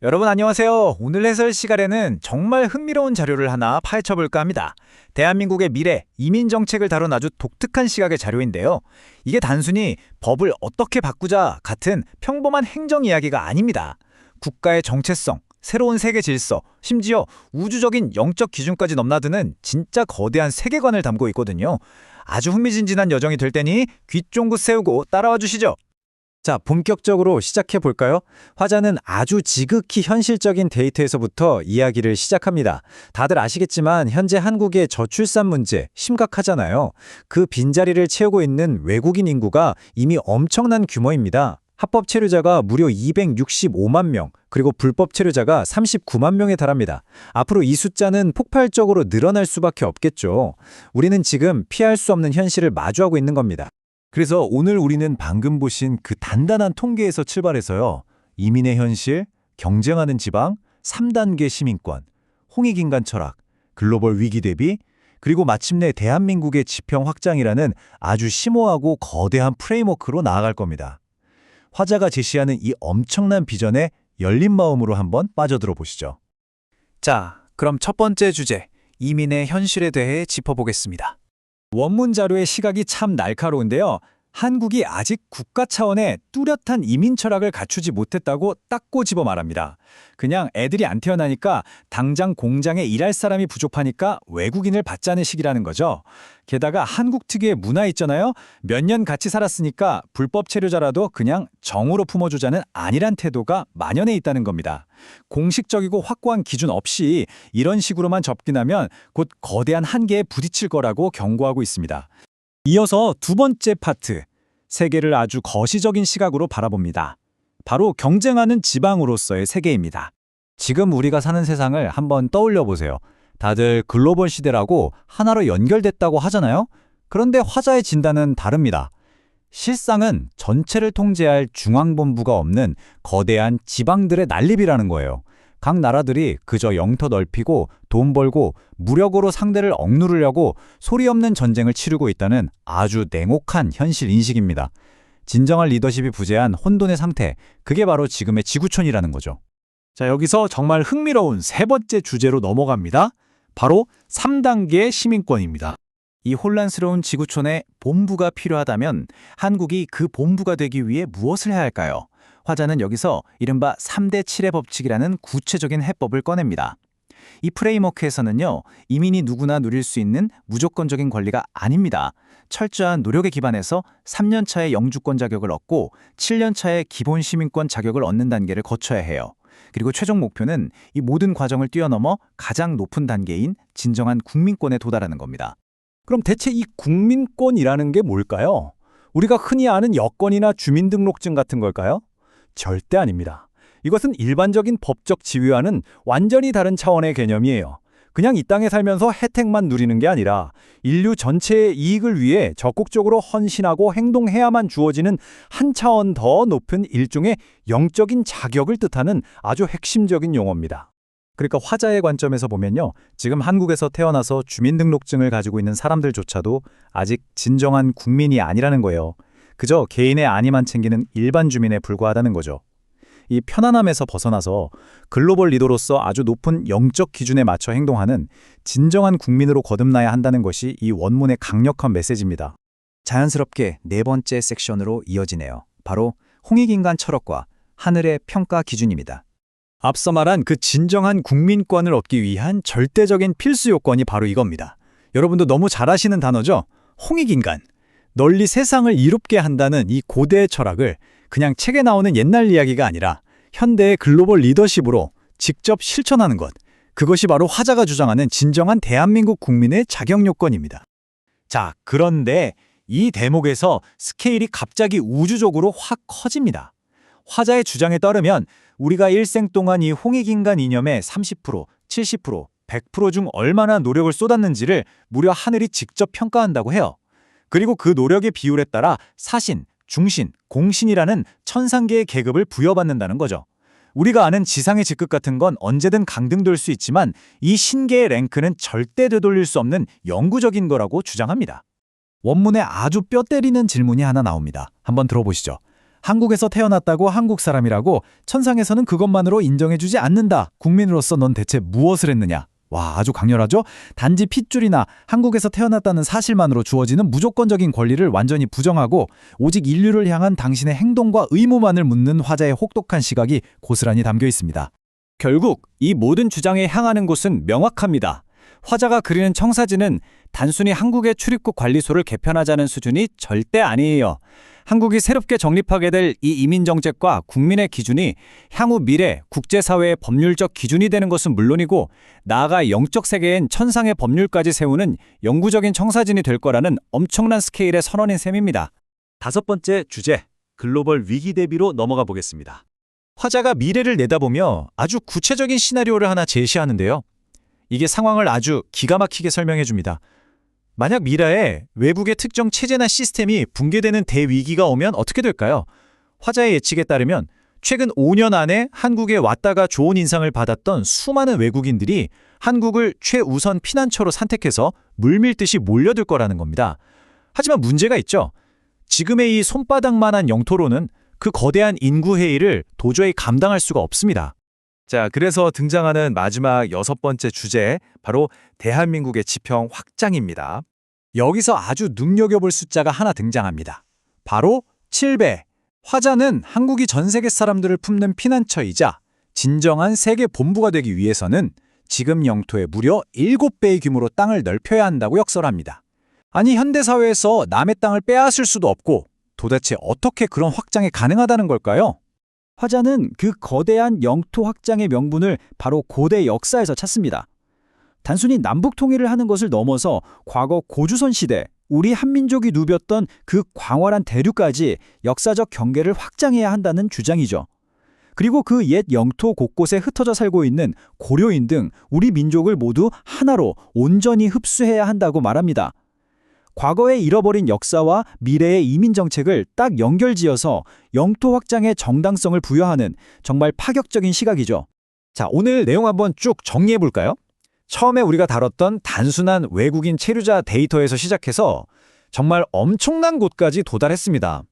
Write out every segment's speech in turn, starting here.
여러분 안녕하세요. 오늘 해설 시간에는 정말 흥미로운 자료를 하나 파헤쳐볼까 합니다. 대한민국의 미래, 이민 정책을 다룬 아주 독특한 시각의 자료인데요. 이게 단순히 법을 어떻게 바꾸자 같은 평범한 행정 이야기가 아닙니다. 국가의 정체성, 새로운 세계 질서, 심지어 우주적인 영적 기준까지 넘나드는 진짜 거대한 세계관을 담고 있거든요. 아주 흥미진진한 여정이 될 테니 귀 쫑긋 세우고 따라와 주시죠. 자, 본격적으로 시작해 볼까요? 화자는 아주 지극히 현실적인 데이터에서부터 이야기를 시작합니다. 다들 아시겠지만 현재 한국의 저출산 문제 심각하잖아요. 그 빈자리를 채우고 있는 외국인 인구가 이미 엄청난 규모입니다. 합법 체류자가 무려 265만 명, 그리고 불법 체류자가 39만 명에 달합니다. 앞으로 이 숫자는 폭발적으로 늘어날 수밖에 없겠죠. 우리는 지금 피할 수 없는 현실을 마주하고 있는 겁니다. 그래서 오늘 우리는 방금 보신 그 단단한 통계에서 출발해서요. 이민의 현실, 경쟁하는 지방, 3단계 시민권, 홍익인간 철학, 글로벌 위기 대비, 그리고 마침내 대한민국의 지평 확장이라는 아주 심오하고 거대한 프레임워크로 나아갈 겁니다. 화자가 제시하는 이 엄청난 비전에 열린 마음으로 한번 빠져들어 보시죠. 자, 그럼 첫 번째 주제, 이민의 현실에 대해 짚어보겠습니다. 원문 자료의 시각이 참 날카로운데요. 한국이 아직 국가 차원의 뚜렷한 이민 철학을 갖추지 못했다고 딱 꼬집어 말합니다. 그냥 애들이 안 태어나니까 당장 공장에 일할 사람이 부족하니까 외국인을 받자는 식이라는 거죠. 게다가 한국 특유의 문화 있잖아요. 몇 년 같이 살았으니까 불법 체류자라도 그냥 정으로 품어주자는 안일한 태도가 만연해 있다는 겁니다. 공식적이고 확고한 기준 없이 이런 식으로만 접근하면 곧 거대한 한계에 부딪힐 거라고 경고하고 있습니다. 이어서 두 번째 파트, 세계를 아주 거시적인 시각으로 바라봅니다. 바로 경쟁하는 지방으로서의 세계입니다. 지금 우리가 사는 세상을 한번 떠올려 보세요. 다들 글로벌 시대라고 하나로 연결됐다고 하잖아요? 그런데 화자의 진단은 다릅니다. 실상은 전체를 통제할 중앙본부가 없는 거대한 지방들의 난립이라는 거예요. 각 나라들이 그저 영토 넓히고 돈 벌고 무력으로 상대를 억누르려고 소리 없는 전쟁을 치르고 있다는 아주 냉혹한 현실 인식입니다. 진정한 리더십이 부재한 혼돈의 상태, 그게 바로 지금의 지구촌이라는 거죠. 자, 여기서 정말 흥미로운 세 번째 주제로 넘어갑니다. 바로 3단계 시민권입니다. 이 혼란스러운 지구촌에 본부가 필요하다면 한국이 그 본부가 되기 위해 무엇을 해야 할까요? 화자는 여기서 이른바 3대 7의 법칙이라는 구체적인 해법을 꺼냅니다. 이 프레임워크에서는요, 이민이 누구나 누릴 수 있는 무조건적인 권리가 아닙니다. 철저한 노력에 기반해서 3년 차에 영주권 자격을 얻고 7년 차에 기본 시민권 자격을 얻는 단계를 거쳐야 해요. 그리고 최종 목표는 이 모든 과정을 뛰어넘어 가장 높은 단계인 진정한 국민권에 도달하는 겁니다. 그럼 대체 이 국민권이라는 게 뭘까요? 우리가 흔히 아는 여권이나 주민등록증 같은 걸까요? 절대 아닙니다. 이것은 일반적인 법적 지위와는 완전히 다른 차원의 개념이에요. 그냥 이 땅에 살면서 혜택만 누리는 게 아니라 인류 전체의 이익을 위해 적극적으로 헌신하고 행동해야만 주어지는 한 차원 더 높은 일종의 영적인 자격을 뜻하는 아주 핵심적인 용어입니다. 그러니까 화자의 관점에서 보면요. 지금 한국에서 태어나서 주민등록증을 가지고 있는 사람들조차도 아직 진정한 국민이 아니라는 거예요. 그저 개인의 안위만 챙기는 일반 주민에 불과하다는 거죠. 이 편안함에서 벗어나서 글로벌 리더로서 아주 높은 영적 기준에 맞춰 행동하는 진정한 국민으로 거듭나야 한다는 것이 이 원문의 강력한 메시지입니다. 자연스럽게 네 번째 섹션으로 이어지네요. 바로 홍익인간 철학과 하늘의 평가 기준입니다. 앞서 말한 그 진정한 국민권을 얻기 위한 절대적인 필수 요건이 바로 이겁니다. 여러분도 너무 잘 아시는 단어죠? 홍익인간. 널리 세상을 이롭게 한다는 이 고대의 철학을 그냥 책에 나오는 옛날 이야기가 아니라 현대의 글로벌 리더십으로 직접 실천하는 것. 그것이 바로 화자가 주장하는 진정한 대한민국 국민의 자격 요건입니다. 자, 그런데 이 대목에서 스케일이 갑자기 우주적으로 확 커집니다. 화자의 주장에 따르면 우리가 일생 동안 이 홍익인간 이념에 30%, 70%, 100% 중 얼마나 노력을 쏟았는지를 무려 하늘이 직접 평가한다고 해요. 그리고 그 노력의 비율에 따라 사신, 중신, 공신이라는 천상계의 계급을 부여받는다는 거죠. 우리가 아는 지상의 직급 같은 건 언제든 강등될 수 있지만 이 신계의 랭크는 절대 되돌릴 수 없는 영구적인 거라고 주장합니다. 원문에 아주 뼈 때리는 질문이 하나 나옵니다. 한번 들어보시죠. 한국에서 태어났다고 한국 사람이라고 천상에서는 그것만으로 인정해주지 않는다. 국민으로서 넌 대체 무엇을 했느냐? 와, 아주 강렬하죠? 단지 핏줄이나 한국에서 태어났다는 사실만으로 주어지는 무조건적인 권리를 완전히 부정하고 오직 인류를 향한 당신의 행동과 의무만을 묻는 화자의 혹독한 시각이 고스란히 담겨 있습니다. 결국 이 모든 주장에 향하는 곳은 명확합니다. 화자가 그리는 청사진은 단순히 한국의 출입국 관리소를 개편하자는 수준이 절대 아니에요. 한국이 새롭게 정립하게 될 이 이민정책과 국민의 기준이 향후 미래 국제사회의 법률적 기준이 되는 것은 물론이고 나아가 영적 세계엔 천상의 법률까지 세우는 영구적인 청사진이 될 거라는 엄청난 스케일의 선언인 셈입니다. 5번째 주제, 글로벌 위기 대비로 넘어가 보겠습니다. 화자가 미래를 내다보며 아주 구체적인 시나리오를 하나 제시하는데요. 이게 상황을 아주 기가 막히게 설명해 줍니다. 만약 미래에 외국의 특정 체제나 시스템이 붕괴되는 대위기가 오면 어떻게 될까요? 화자의 예측에 따르면 최근 5년 안에 한국에 왔다가 좋은 인상을 받았던 수많은 외국인들이 한국을 최우선 피난처로 선택해서 물밀듯이 몰려들 거라는 겁니다. 하지만 문제가 있죠. 지금의 이 손바닥만한 영토로는 그 거대한 인구 해일을 도저히 감당할 수가 없습니다. 자, 그래서 등장하는 마지막 6번째 주제, 바로 대한민국의 지평 확장입니다. 여기서 아주 눈여겨볼 숫자가 하나 등장합니다. 바로 7배. 화자는 한국이 전 세계 사람들을 품는 피난처이자 진정한 세계 본부가 되기 위해서는 지금 영토의 무려 7배의 규모로 땅을 넓혀야 한다고 역설합니다. 아니, 현대사회에서 남의 땅을 빼앗을 수도 없고 도대체 어떻게 그런 확장이 가능하다는 걸까요? 화자는 그 거대한 영토 확장의 명분을 바로 고대 역사에서 찾습니다. 단순히 남북 통일을 하는 것을 넘어서 과거 고주선 시대 우리 한민족이 누볐던 그 광활한 대륙까지 역사적 경계를 확장해야 한다는 주장이죠. 그리고 그 옛 영토 곳곳에 흩어져 살고 있는 고려인 등 우리 민족을 모두 하나로 온전히 흡수해야 한다고 말합니다. 과거에 잃어버린 역사와 미래의 이민 정책을 딱 연결지어서 영토 확장의 정당성을 부여하는 정말 파격적인 시각이죠. 자, 오늘 내용 한번 쭉 정리해 볼까요? 처음에 우리가 다뤘던 단순한 외국인 체류자 데이터에서 시작해서 정말 엄청난 곳까지 도달했습니다.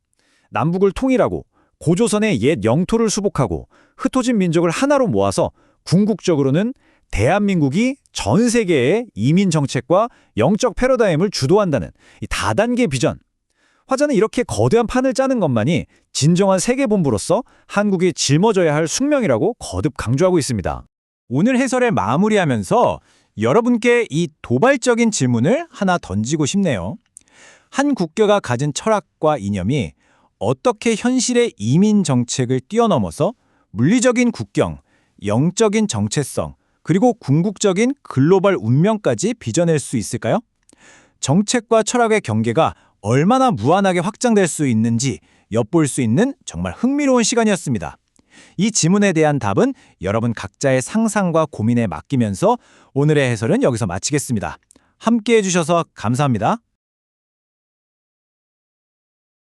남북을 통일하고 고조선의 옛 영토를 수복하고 흩어진 민족을 하나로 모아서 궁극적으로는 대한민국이 전 세계의 이민 정책과 영적 패러다임을 주도한다는 이 다단계 비전. 화자는 이렇게 거대한 판을 짜는 것만이 진정한 세계본부로서 한국이 짊어져야 할 숙명이라고 거듭 강조하고 있습니다. 오늘 해설을 마무리하면서 여러분께 이 도발적인 질문을 하나 던지고 싶네요. 한 국가가 가진 철학과 이념이 어떻게 현실의 이민 정책을 뛰어넘어서 물리적인 국경, 영적인 정체성, 그리고 궁극적인 글로벌 운명까지 빚어낼 수 있을까요? 정책과 철학의 경계가 얼마나 무한하게 확장될 수 있는지 엿볼 수 있는 정말 흥미로운 시간이었습니다. 이 지문에 대한 답은 여러분 각자의 상상과 고민에 맡기면서 오늘의 해설은 여기서 마치겠습니다. 함께해 주셔서 감사합니다.